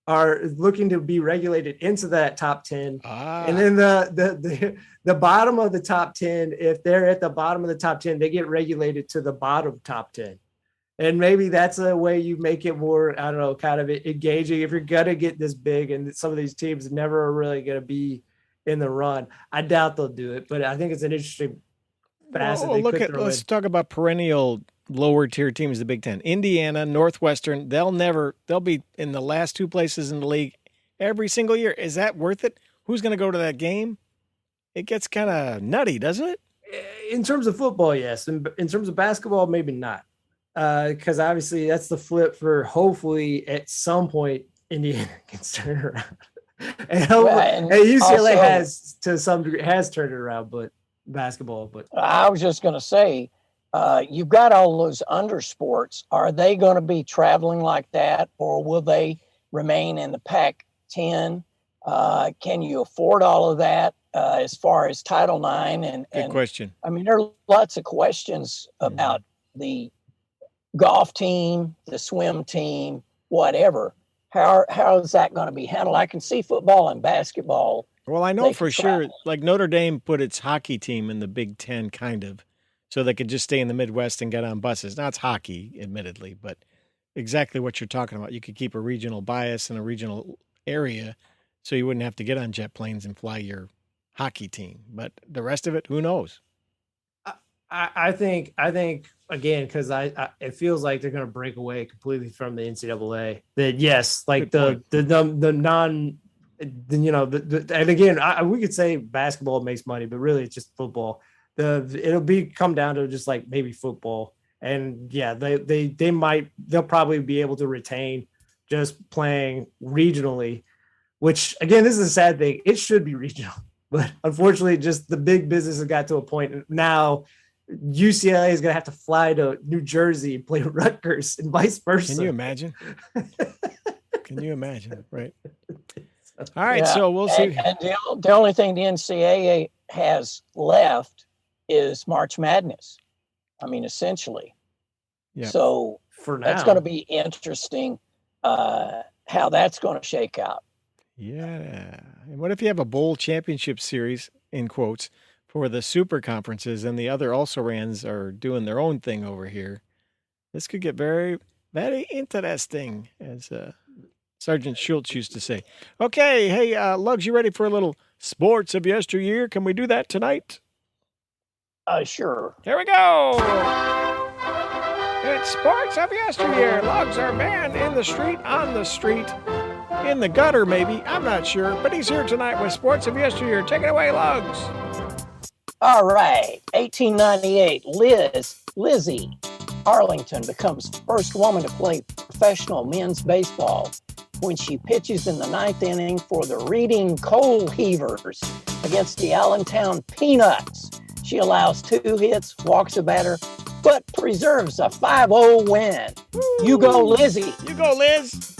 are looking to be regulated into that top 10. And then the bottom of the top 10, if they're at the bottom of the top 10, they get regulated to the bottom top 10. And maybe that's a way you make it more, I don't know, kind of engaging. If you're going to get this big and some of these teams never are really going to be in the run, I doubt they'll do it. But I think it's an interesting facet. Let's talk about perennial lower tier teams, the Big Ten. Indiana, Northwestern, they'll be in the last two places in the league every single year. Is that worth it? Who's going to go to that game? It gets kind of nutty, doesn't it? In terms of football, yes. In terms of basketball, maybe not. Because obviously that's the flip for hopefully at some point Indiana can turn it around. and UCLA also, has to some degree has turned it around, but basketball. But I was just going to say, you've got all those under sports. Are they going to be traveling like that, or will they remain in the Pac-10? Can you afford all of that as far as Title IX? Good question. I mean, there are lots of questions about the golf team, the swim team, whatever. How is that going to be handled? I can see football and basketball. Well, I know for sure, like Notre Dame put its hockey team in the Big Ten, kind of, so they could just stay in the Midwest and get on buses. Now, it's hockey, admittedly, but exactly what you're talking about. You could keep a regional bias in a regional area so you wouldn't have to get on jet planes and fly your hockey team. But the rest of it, who knows? I think again, because it feels like they're going to break away completely from the NCAA. That yes, like the non, and again, we could say basketball makes money, but really it's just football. It'll come down to just like maybe football, and yeah, they'll probably be able to retain just playing regionally, which again, this is a sad thing. It should be regional, but unfortunately, just the big business has got to a point now. UCLA is going to have to fly to New Jersey and play Rutgers and vice versa. Can you imagine? Can you imagine? Right. All right. So we'll see. And the only thing the NCAA has left is March Madness. I mean, essentially. Yeah. So for now, that's going to be interesting how that's going to shake out. Yeah. And what if you have a bowl championship series, in quotes, for the super conferences, and the other also-rans are doing their own thing over here? This could get very, very interesting, as Sergeant Schultz used to say. Okay, hey, Lugs, you ready for a little sports of yesteryear? Can we do that tonight? Sure. Here we go. It's sports of yesteryear. Lugs are banned in the street, on the street, in the gutter maybe. I'm not sure, but he's here tonight with sports of yesteryear. Take it away, Lugs. All right, 1898, Lizzie Arlington becomes first woman to play professional men's baseball when she pitches in the ninth inning for the Reading Coal Heavers against the Allentown Peanuts. She allows 2 hits, walks a batter, but preserves a 5-0 win. You go, Lizzie. You go, Liz.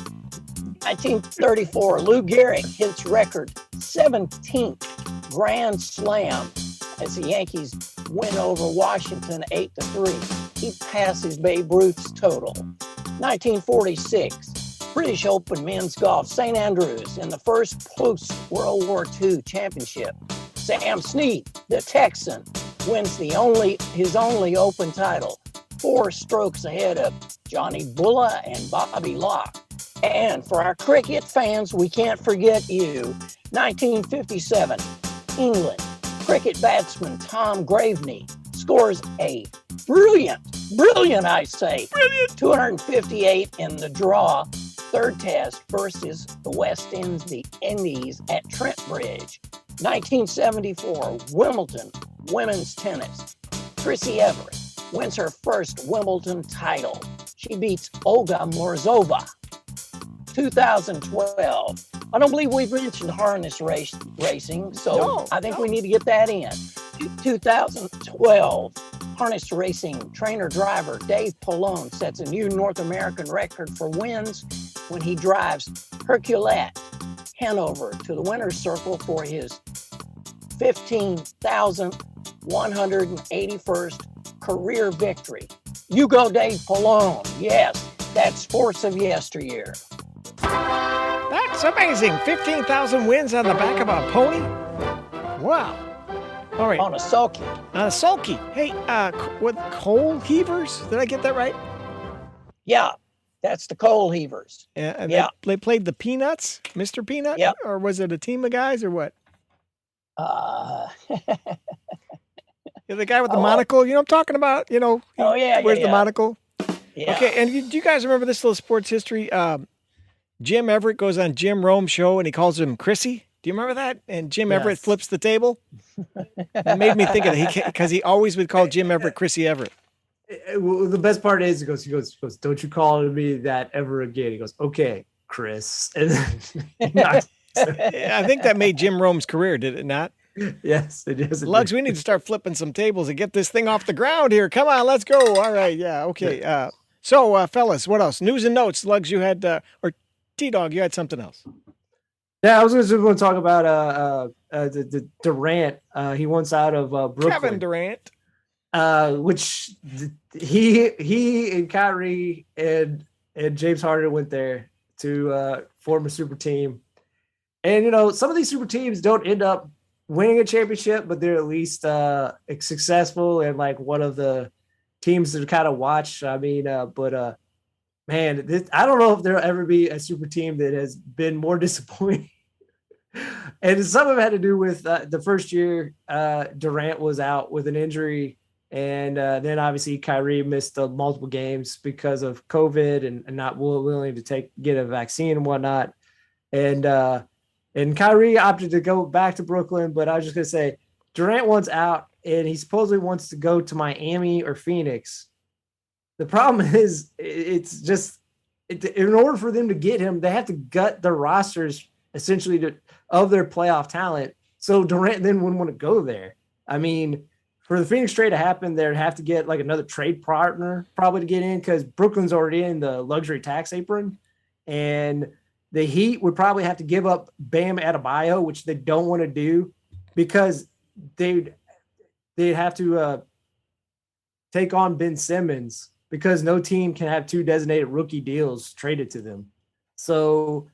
1934, Lou Gehrig hits record 17th Grand Slam as the Yankees win over Washington 8-3. He passes Babe Ruth's total. 1946, British Open men's golf, St. Andrews in the first post-World War II championship. Sam Snead, the Texan, wins his only Open title, 4 strokes ahead of Johnny Bulla and Bobby Locke. And for our cricket fans, we can't forget you. 1957, England. Cricket batsman Tom Graveney scores a brilliant, I say, 258 in the draw, third test versus the West Indies at Trent Bridge. 1974, Wimbledon women's tennis. Chrissy Everett wins her first Wimbledon title. She beats Olga Morozova. 2012. I don't believe we've mentioned harness racing, so I think we need to get that in. 2012, harness racing trainer-driver Dave Pallone sets a new North American record for wins when he drives Herculette Hanover to the winner's circle for his 15,181st career victory. You go, Dave Pallone. Yes, that's sports of yesteryear. It's amazing. 15,000 wins on the back of a pony. Wow. All right. On a sulky. On a sulky. Hey, what, coal heavers? Did I get that right? Yeah, that's the coal heavers. And Yeah. They played the Peanuts, Mr. Peanut? Yep. Or was it a team of guys or what? Yeah, the guy with the monocle, you know what I'm talking about? You know, Oh, yeah, where's yeah, the yeah. monocle? Yeah. Okay, and do you guys remember this little sports history? Jim Everett goes on Jim Rome's show and he calls him Chrissy. Do you remember that? And Jim Everett Yes. flips the table. It made me think of it because he always would call Jim Everett Chrissy Everett. Well, the best part is he goes, don't you call me that ever again. He goes, okay, Chris. And then, I think that made Jim Rome's career, did it not? yes, it is. Lugs, we need to start flipping some tables and get this thing off the ground here. Come on, let's go. All right, yeah, okay. So, fellas, what else? News and notes. Lugs, you had, or T-Dog, you had something else. Yeah, I was just going to talk about the Durant. He wants out of Brooklyn. Kevin Durant. Which he and Kyrie and James Harden went there to form a super team. And, you know, some of these super teams don't end up winning a championship, but they're at least successful and like one of the teams to kind of watch. I mean, man, I don't know if there'll ever be a super team that has been more disappointing. And some of it had to do with the first year Durant was out with an injury. And then obviously Kyrie missed multiple games because of COVID and not willing to get a vaccine and whatnot. And Kyrie opted to go back to Brooklyn, but I was just going to say Durant wants out and he supposedly wants to go to Miami or Phoenix. The problem is it's just in order for them to get him, they have to gut their rosters essentially of their playoff talent. So Durant then wouldn't want to go there. I mean, for the Phoenix trade to happen, they'd have to get like another trade partner probably to get in because Brooklyn's already in the luxury tax apron. And the Heat would probably have to give up Bam Adebayo, which they don't want to do because they'd have to take on Ben Simmons because no team can have two designated rookie deals traded to them. So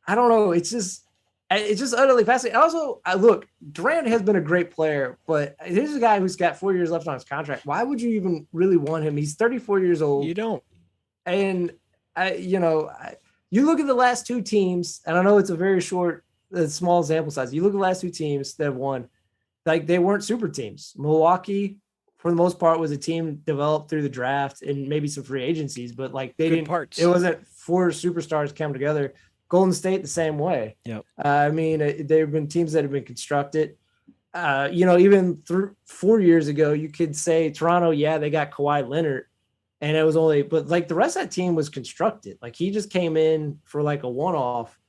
I don't know. It's just utterly fascinating. Also, look, Durant has been a great player, but here's a guy who's got 4 years left on his contract. Why would you even really want him? He's 34 years old. You don't. And you look at the last two teams, and I know it's a very small sample size. You look at the last two teams that have won, like they weren't super teams. Milwaukee, for the most part, was a team developed through the draft and maybe some free agencies, but like they didn't. Parts. It wasn't four superstars come together. Golden State the same way. Yep. I mean, there have been teams that have been constructed. Even 4 years ago, you could say Toronto, yeah, they got Kawhi Leonard, and it was but like the rest of that team was constructed. Like he just came in for like a one-off.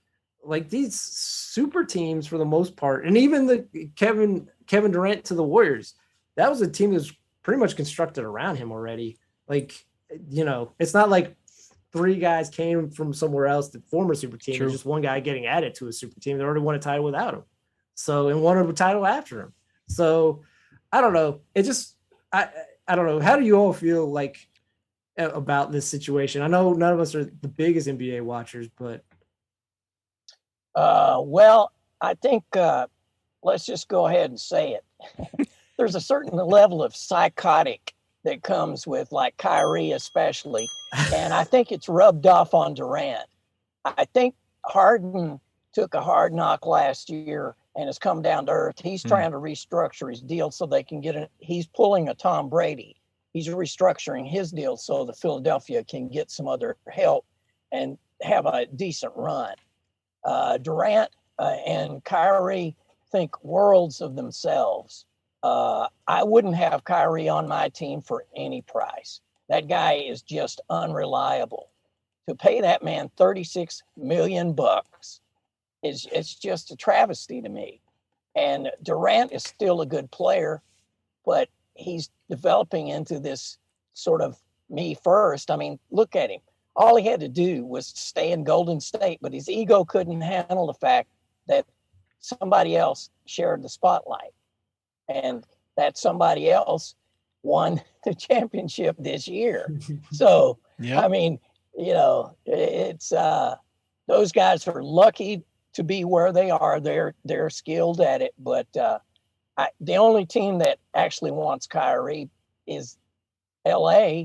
Like these super teams for the most part, and even the Kevin Durant to the Warriors, that was a team that was pretty much constructed around him already. Like, it's not like three guys came from somewhere else to form a super team. There's just one guy getting added to a super team that already won a title without him. So, and won a title after him. So, I don't know. It just, I don't know. How do you all feel like about this situation? I know none of us are the biggest NBA watchers, but. Well, I think let's just go ahead and say it. There's a certain level of psychotic that comes with like Kyrie especially. And I think it's rubbed off on Durant. I think Harden took a hard knock last year and has come down to earth. He's trying to restructure his deal so they can get it. He's pulling a Tom Brady. He's restructuring his deal so the Philadelphia can get some other help and have a decent run. Durant and Kyrie think worlds of themselves. I wouldn't have Kyrie on my team for any price. That guy is just unreliable. To pay that man $36 million it's just a travesty to me. And Durant is still a good player, but he's developing into this sort of me first. I mean, look at him. All he had to do was stay in Golden State, but his ego couldn't handle the fact that somebody else shared the spotlight. And that somebody else won the championship this year. So, I mean, it's those guys are lucky to be where they are. They're skilled at it, but the only team that actually wants Kyrie is LA,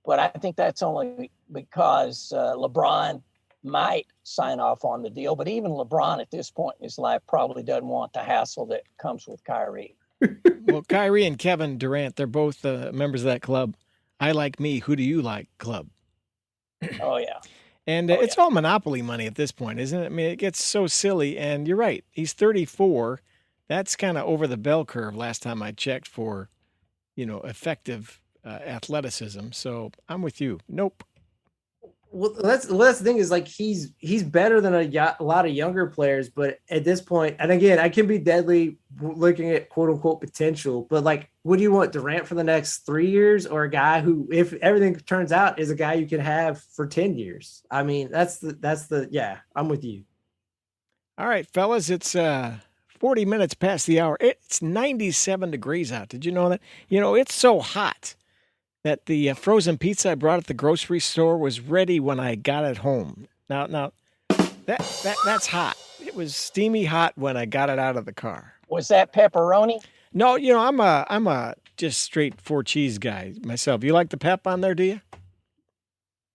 but I think that's only because LeBron might sign off on the deal. But even LeBron at this point in his life probably doesn't want the hassle that comes with Kyrie. Well, Kyrie and Kevin Durant, they're both members of that club. I like me. Who do you like club? Oh, yeah. And it's all monopoly money at this point, isn't it? I mean, it gets so silly. And you're right. He's 34. That's kind of over the bell curve last time I checked for, effective athleticism. So I'm with you. Nope. Well, that's the thing is like he's better than a lot of younger players, but at this point, and again, I can be deadly looking at quote unquote potential, but like, what do you want, Durant for the next 3 years, or a guy who, if everything turns out, is a guy you can have for 10 years? I mean, that's the yeah, I'm with you. All right, fellas, it's 40 minutes past the hour. It's 97 degrees out. Did you know that? It's so hot that the frozen pizza I brought at the grocery store was ready when I got it home. Now, that's hot. It was steamy hot when I got it out of the car. Was that pepperoni? No, I'm a just straight 4 cheese guy myself. You like the pep on there, do you?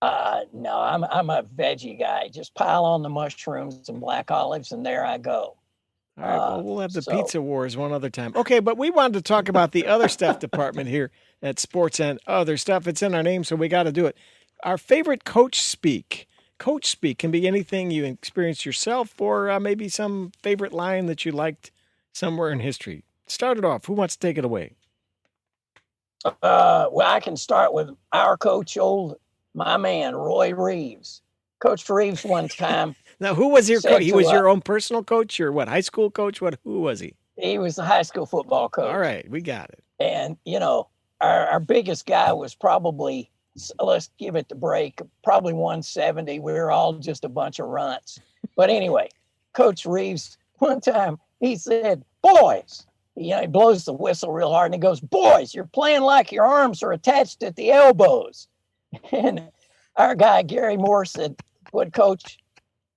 No, I'm a veggie guy. Just pile on the mushrooms and black olives, and there I go. All right, well, we'll have the pizza wars one other time. Okay, but we wanted to talk about the other stuff department here at Sports and Other Stuff. It's in our name, so we got to do it. Our favorite coach speak. Coach speak can be anything you experienced yourself, or maybe some favorite line that you liked somewhere in history. Start it off. Who wants to take it away? Well, I can start with our coach, my man, Roy Reeves. Coach Reeves one time. Now, who was your coach? He was your own personal coach, or what? High school coach? Who was he? He was the high school football coach. All right, we got it. And our biggest guy was probably, let's give it the break, probably 170. We were all just a bunch of runts. But anyway, Coach Reeves one time he said, "Boys," he blows the whistle real hard and he goes, "Boys, you're playing like your arms are attached at the elbows." And our guy Gary Moore said, "What, Coach?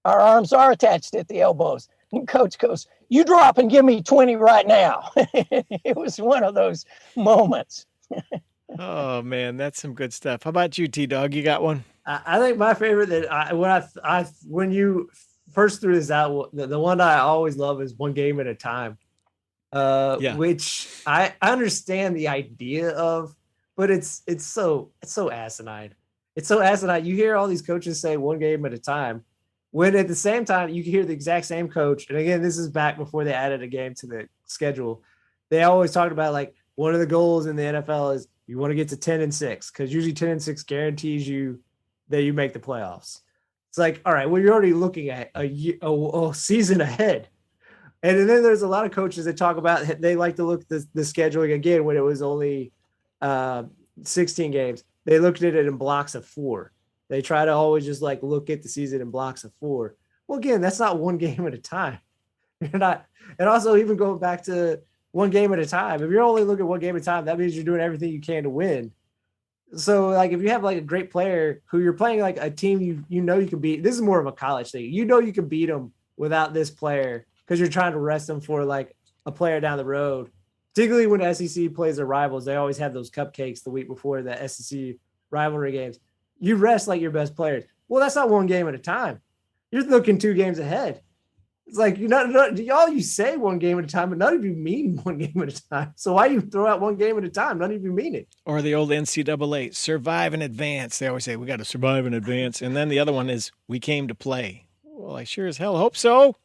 Our arms are attached at the elbows." And Coach goes, "You drop and give me 20 right now." It was one of those moments. Oh man, that's some good stuff. How about you, T-Dog? You got one? I think my favorite that when you first threw this out, the one I always love is "One Game at a Time," which I understand the idea of, but it's so asinine. It's so asinine. You hear all these coaches say "one game at a time," when at the same time you can hear the exact same coach. And again, this is back before they added a game to the schedule. They always talked about like one of the goals in the NFL is you want to get to 10-6, because usually 10-6 guarantees you that you make the playoffs. It's like, all right, well, you're already looking at a season ahead. And then there's a lot of coaches that talk about, they like to look at the scheduling again when it was only 16 games. They looked at it in blocks of 4. They try to always just like look at the season in blocks of 4. Well, again, that's not one game at a time. You're not, and also even going back to one game at a time. If you're only looking at one game at a time, that means you're doing everything you can to win. So like if you have like a great player who you're playing like a team you know you can beat, this is more of a college thing. You know you can beat them without this player because you're trying to rest them for like a player down the road. Particularly when SEC plays their rivals, they always have those cupcakes the week before the SEC rivalry games. You rest like your best players. Well, that's not one game at a time. You're looking 2 games ahead. It's like y'all you say one game at a time, but none of you mean one game at a time. So why you throw out one game at a time? None of you mean it. Or the old NCAA, survive in advance. They always say we got to survive in advance. And then the other one is we came to play. Well, I sure as hell hope so.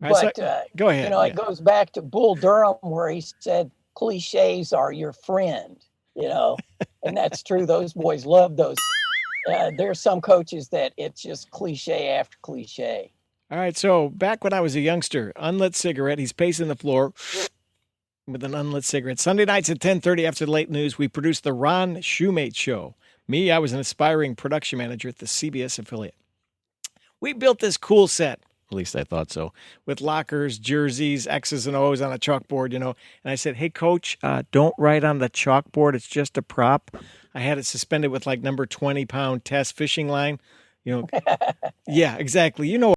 But go ahead. It goes back to Bull Durham where he said cliches are your friend, and that's true. Those boys love those. There's some coaches that it's just cliche after cliche. All right. So back when I was a youngster, unlit cigarette, he's pacing the floor with an unlit cigarette. Sunday nights at 10:30 after the late news, we produced the Ron Shoemate Show. Me, I was an aspiring production manager at the CBS affiliate. We built this cool set. At least I thought so. With lockers, jerseys, X's and O's on a chalkboard, And I said, "Hey, coach, don't write on the chalkboard. It's just a prop." I had it suspended with like number 20-pound test fishing line. You know, yeah, exactly. You know